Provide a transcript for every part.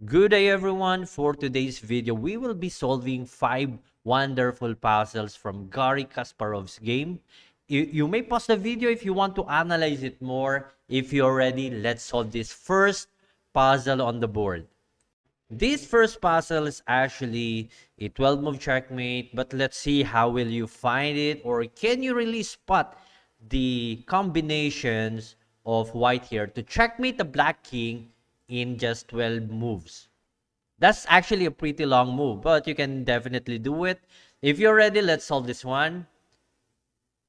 Good day everyone. For today's video, we will be solving 5 wonderful puzzles from Garry Kasparov's game. You may pause the video if you want to analyze it more. If you're ready, let's solve this first puzzle on the board. This first puzzle is actually a 12-move checkmate, but let's see how will you find it, or can you really spot the combinations of white here to checkmate the black king in just 12 moves. That's actually a pretty long move, but you can definitely do it. If you're ready, let's solve this one.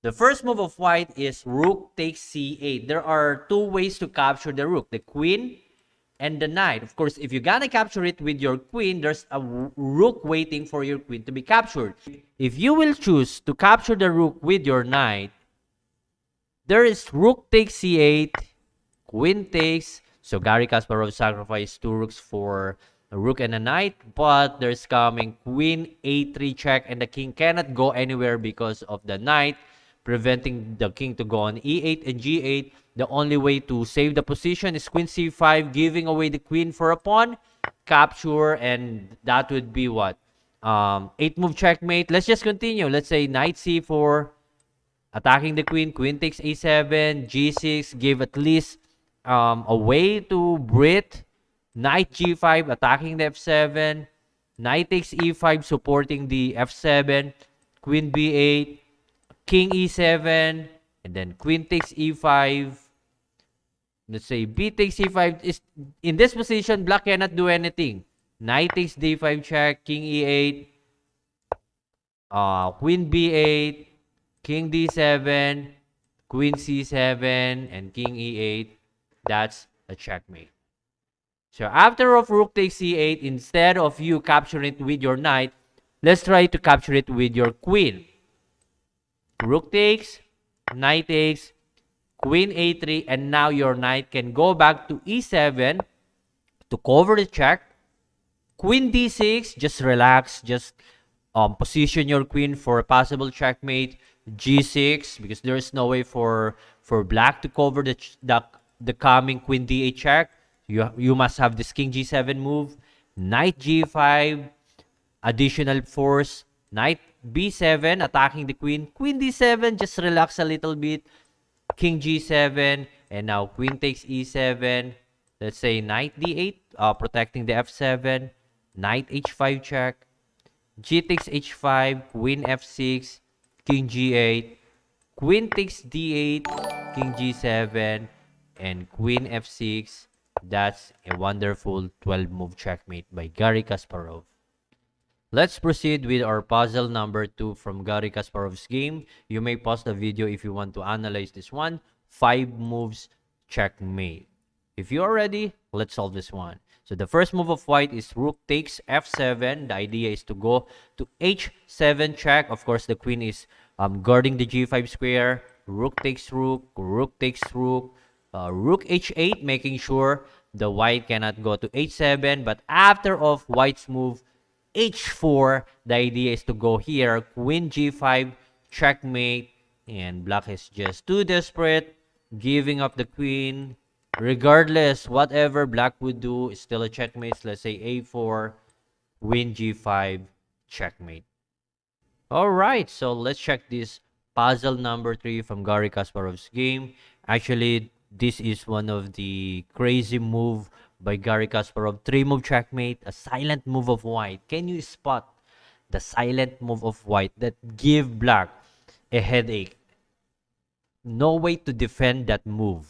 The first move of white is rook takes c8. There are two ways to capture the rook, the queen and the knight. Of course, if you're gonna capture it with your queen, there's a rook waiting for your queen to be captured. If you will choose to capture the rook with your knight, there is rook takes c8, queen takes. So Garry Kasparov sacrificed two rooks for a rook and a knight, but there's coming queen a3 check, and the king cannot go anywhere because of the knight, preventing the king to go on e8 and g8. The only way to save the position is queen c5, giving away the queen for a pawn, capture, and that would be what? 8-move checkmate. Let's just continue. Let's say knight c4, attacking the queen. Queen takes a7, g6, give at least a way to breathe. Knight g5, attacking the f7. Knight takes e5, supporting the f7. Queen b8, king e7, and then queen takes e5. Let's say b takes e5. Is in this position, black cannot do anything. Knight takes d5 check, king e8, queen b8, king d7, queen c7, and king e8. That's a checkmate. So after of rook takes c8, instead of you capturing it with your knight, let's try to capture it with your queen. Rook takes, knight takes, queen a3, and now your knight can go back to e7 to cover the check. Queen d6, just relax, just position your queen for a possible checkmate. G6, because there is no way for black to cover the coming queen d8 check. You must have this king g7 move. Knight g5, additional force. Knight b7, attacking the queen. Queen d7, just relax a little bit. King g7, and now queen takes e7. Let's say knight d8, protecting the f7. Knight h5 check. G takes h5, queen f6, king g8. Queen takes d8, king g7, and queen f6. That's a wonderful 12-move checkmate by Garry Kasparov. Let's proceed with our puzzle number 2 from Garry Kasparov's game. You may pause the video if you want to analyze this one. 5 moves checkmate. If you are ready, let's solve this one. So the first move of white is rook takes f7. The idea is to go to h7 check. Of course, the queen is guarding the g5 square. Rook takes rook, rook takes rook. Rook h8, making sure the white cannot go to h7. But after of white's move h4, the idea is to go here. Queen g5, checkmate. And black is just too desperate, giving up the queen. Regardless, whatever black would do is still a checkmate. Let's say a4, queen g5, checkmate. Alright, so let's check this puzzle number 3 from Garry Kasparov's game. Actually, this is one of the crazy move by Garry Kasparov. 3-move checkmate, a silent move of white. Can you spot the silent move of white that give black a headache? No way to defend that move.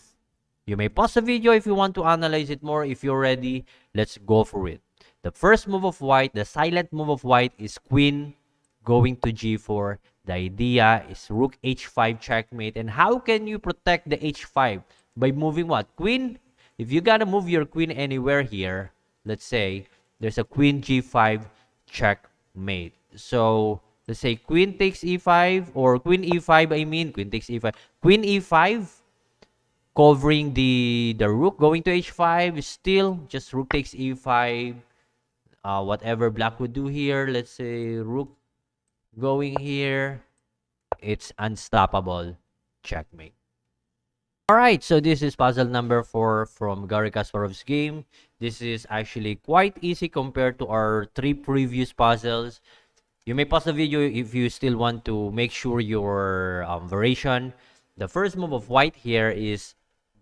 You may pause the video if you want to analyze it more. If you're ready, let's go for it. The first move of white, the silent move of white, is queen going to g4. The idea is rook h5 checkmate. And how can you protect the h5? By moving what? Queen. If you gotta move your queen anywhere here, let's say there's a queen g5 checkmate. So let's say queen takes e5, or queen e5, queen takes e5. Queen e5, covering the rook going to h5, is still just rook takes e5. Whatever black would do here, let's say rook going here, it's unstoppable, checkmate. All right, so this is puzzle number 4 from Gary Kasparov's game. This is actually quite easy compared to our 3 previous puzzles. You may pause the video if you still want to make sure your variation. The first move of white here is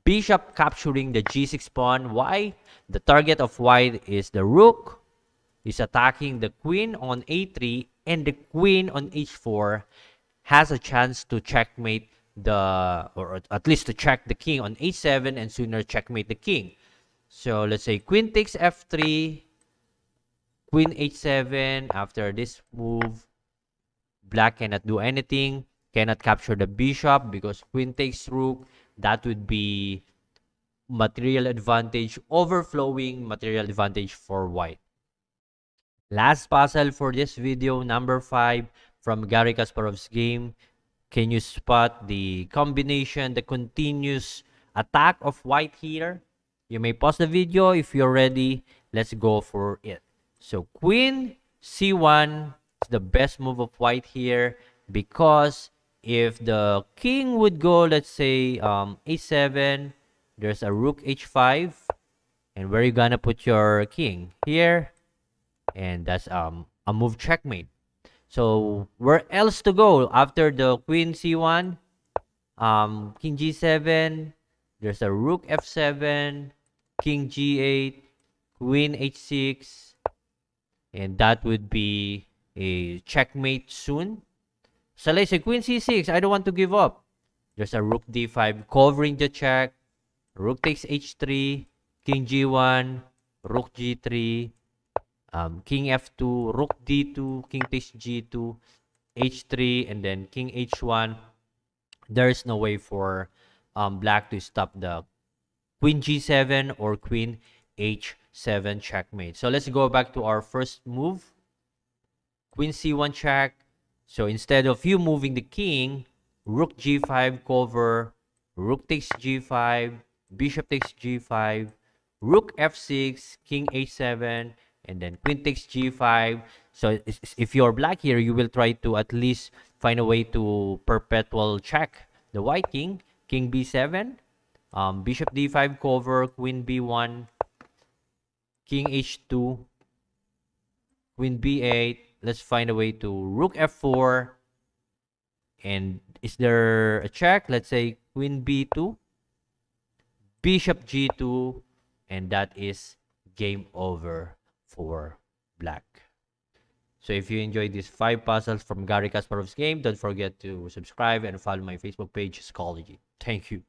bishop capturing the g6 pawn. Why? The target of white is the rook, is attacking the queen on a3, and the queen on h4 has a chance to checkmate or at least to check the king on h7 and sooner checkmate the king. So let's say queen takes f3, queen h7. After this move, black cannot do anything, cannot capture the bishop because queen takes rook. That would be material advantage, overflowing material advantage for white. Last puzzle for this video, number 5 from Gary Kasparov's game. Can you spot the combination, the continuous attack of white here? You may pause the video if you're ready. Let's go for it. So queen c1 is the best move of white here, because if the king would go, let's say a7, there's a rook h5, and where you gonna put your king? Here, and that's a move checkmate. So where else to go after the queen c1? King g7, there's a rook f7, king g8, queen h6, and that would be a checkmate soon. So let's say queen c6, I don't want to give up. There's a rook d5 covering the check, rook takes h3, king g1, rook g3, king f2, rook d2, king takes g2, h3, and then king h1. There is no way for black to stop the queen g7 or queen h7 checkmate. So let's go back to our first move, queen c1 check. So instead of you moving the king, rook g5 cover, rook takes g5, bishop takes g5, rook f6, king h7, and then queen takes g5. So if you're black here, you will try to at least find a way to perpetual check the white king. King b7, bishop d5 cover, queen b1, king h2, queen b8. Let's find a way to rook f4. And is there a check? Let's say queen b2, bishop g2, and that is game over for black. So if you enjoyed these 5 puzzles from Gary Kasparov's game, don't forget to subscribe and follow my Facebook page, Scology. Thank you.